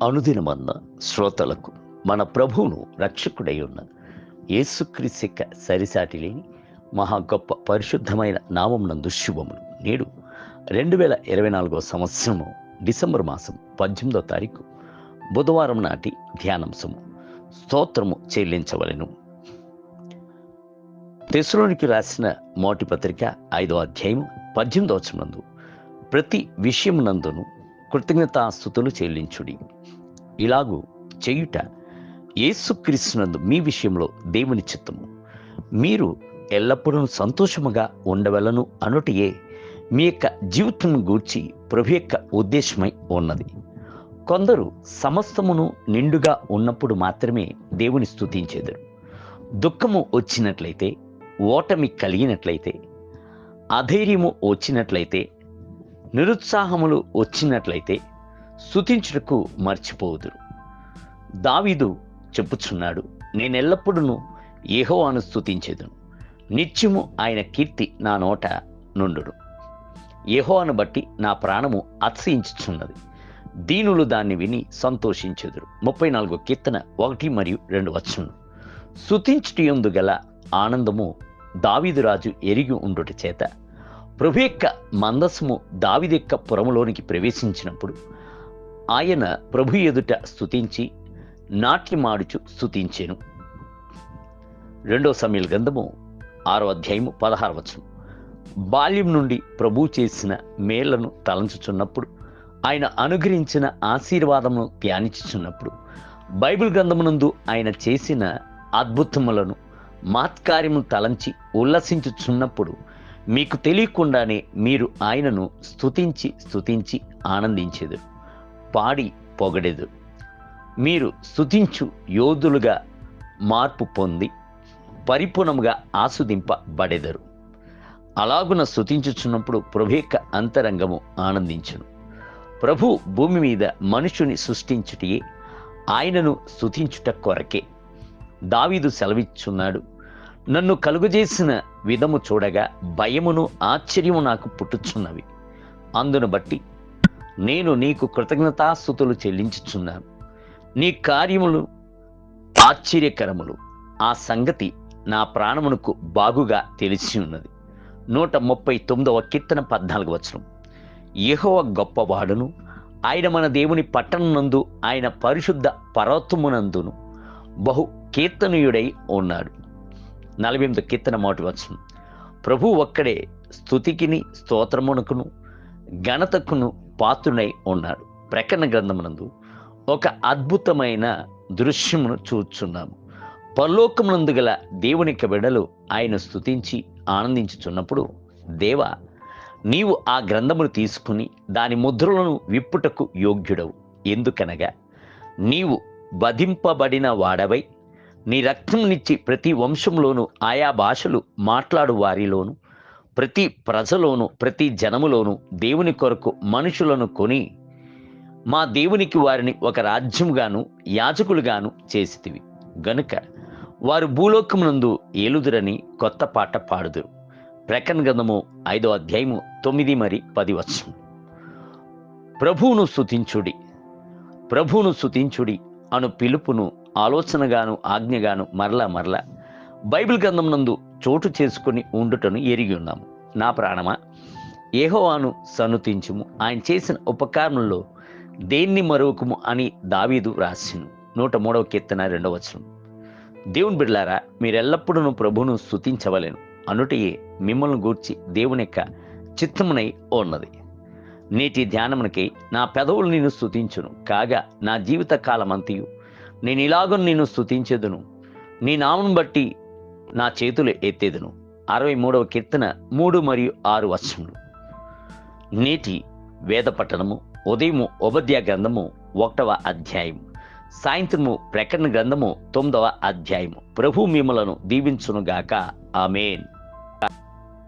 అనుదినమన్న శ్రోతలకు మన ప్రభువును రక్షకుడై ఉన్న యేసుక్రీస్తు సరిసాటి లేని మహా గొప్ప పరిశుద్ధమైన నామమునందు శుభములు. నేడు 2024 సంవత్సరము డిసెంబర్ మాసం 18వ తారీఖు బుధవారం నాటి ధ్యానాంశము స్తోత్రము చెల్లించవలెను. తెస్సలోనికి రాసిన మొదటి పత్రిక 5వ అధ్యాయం 18వ వచనమందు ప్రతి విషయమునందును కృతజ్ఞతాస్తుతులు చెల్లించుడి. ఇలాగూ చేయుట యేసుక్రీస్తునందు మీ విషయంలో దేవుని చిత్తము. మీరు ఎల్లప్పుడూ సంతోషముగా ఉండవలను అనుటయే మీ యొక్క జీవితం గూర్చి ప్రభు యొక్క ఉద్దేశమై ఉన్నది. కొందరు సమస్తమును నిండుగా ఉన్నప్పుడు మాత్రమే దేవుని స్తుతించెదరు. దుఃఖము వచ్చినట్లయితే, ఓటమి కలిగినట్లయితే, అధైర్యము వచ్చినట్లయితే, నిరుత్సాహములు వచ్చినట్లయితే స్తుతించుటకు మర్చిపోదురు. దావీదు చెప్పుచున్నాడు, నేనెల్లప్పుడూ యెహోవాను స్తుతించెదను, నిత్యము ఆయన కీర్తి నా నోట నుండును. యెహోవాను బట్టి నా ప్రాణము అతిశయించుచున్నది, దీనులు దాన్ని విని సంతోషించెదరు. 34 కీర్తన 1 మరియు 2 వచనం. స్తుతించుటయందు గల ఆనందము దావీదు రాజు ఎరిగి ఉండుట చేత ప్రభు యొక్క మందసము దావీదు యొక్క పురములోనికి ప్రవేశించినప్పుడు ఆయన ప్రభు ఎదుట స్తుతించి నాట్యమాడుచు స్తుతించెను. 2 సమూయేలు గ్రంథము 6వ అధ్యాయము 16వ వచనం. బాల్యం నుండి ప్రభు చేసిన మేళ్లను తలంచుచున్నప్పుడు, ఆయన అనుగ్రహించిన ఆశీర్వాదమును ధ్యానించుచున్నప్పుడు, బైబిల్ గ్రంథమునందు ఆయన చేసిన అద్భుతములను మహత్కార్యమును తలంచి ఉల్లసించుచున్నప్పుడు మీకు తెలియకుండానే మీరు ఆయనను స్తుతించి ఆనందించెదరు, పాడి పొగడెదరు. మీరు స్తుతించు యోధులుగా మార్పు పొంది పరిపూర్ణముగా ఆస్వాదింపబడెదరు. అలాగున స్తుతించుచున్నప్పుడు ప్రభు యొక్క అంతరంగము ఆనందించును. ప్రభు భూమి మీద మనుషుని సృష్టించుటయే ఆయనను స్తుతించుట కొరకే. దావీదు సెలవిచ్చున్నాడు, నన్ను కలుగజేసిన విధము చూడగా భయమును ఆశ్చర్యము నాకు పుట్టుచున్నవి. అందును బట్టి నేను నీకు కృతజ్ఞతాస్తుతులు చెల్లించుచున్నాను. నీ కార్యములు ఆశ్చర్యకరములు, ఆ సంగతి నా ప్రాణమునకు బాగుగా తెలిసి ఉన్నది. 139వ కీర్తన 14వ వచనం. యెహోవా గొప్పవాడును, ఆయన మన దేవుని పట్టణమునందు ఆయన పరిశుద్ధ పర్వతమునందును బహు కీర్తనీయుడై ఉన్నాడు. 48వ కీర్తన 1వ వచనం. ప్రభు ఒక్కడే స్తుతికిని స్తోత్రమునకును ఘనతకును పాత్రుడై ఉన్నాడు. ప్రకటన గ్రంథమునందు ఒక అద్భుతమైన దృశ్యమును చూచున్నాము. పరలోకమునందు గల దేవుని యొక్క బిడ్డలు ఆయన స్తుతించి ఆనందించుచున్నప్పుడు, దేవా, నీవు ఆ గ్రంథమును తీసుకుని దాని ముద్రలను విప్పుటకు యోగ్యుడవు. ఎందుకనగా నీవు వధింపబడిన వాడవై నీ రక్తమునిచ్చి ప్రతి వంశంలోను ఆయా భాషలు మాట్లాడు వారిలోను ప్రతి ప్రజలోను ప్రతి జనములోను దేవుని కొరకు మనుషులను కొని మా దేవునికి వారిని ఒక రాజ్యముగాను యాజకులుగాను చేసితివి గనుక వారు భూలోకమునందు ఏలుదురని కొత్త పాట పాడుదురు. ప్రకటన గ్రంథము 5వ అధ్యాయము 9 మరియు 10 వచనం. ప్రభువును స్తుతించుడి అను పిలుపును ఆలోచనగాను ఆజ్ఞగాను మరలా బైబిల్ గ్రంథమునందు చోటు చేసుకుని ఉండుటను ఎరిగి ఉన్నాము. నా ప్రాణమా, యెహోవాను సన్నుతించుము, ఆయన చేసిన ఉపకారములలో దేన్ని మరొకము అని దావీదు రాసిను. 103వ కీర్తన 2వ వచనం. దేవుని బిడ్డలారా, మీరెల్లప్పుడూ ప్రభువును స్తుతించవలెను అనుటయే మిమ్మల్ని గూర్చి దేవుని యొక్క చిత్తమునై ఉన్నది. నేటి ధ్యానమునకై నా పెదవులు నిన్ను స్తుతించును, కాగా నా జీవిత కాలమంతయు నేను ఇలాగూ నిన్ను స్తుతించెదను, నీ నామమును బట్టి నా చేతులు ఎత్తెదను. 63వ కీర్తన 3 మరియు 6 వచనములు. నేటి వేద పట్టణము ఉదయము ఓబద్యా గ్రంథము 1వ అధ్యాయము, సాయంత్రము ప్రకటన గ్రంథము 9వ అధ్యాయము. ప్రభు మిమ్మలను దీవించునుగాక. ఆమేన్.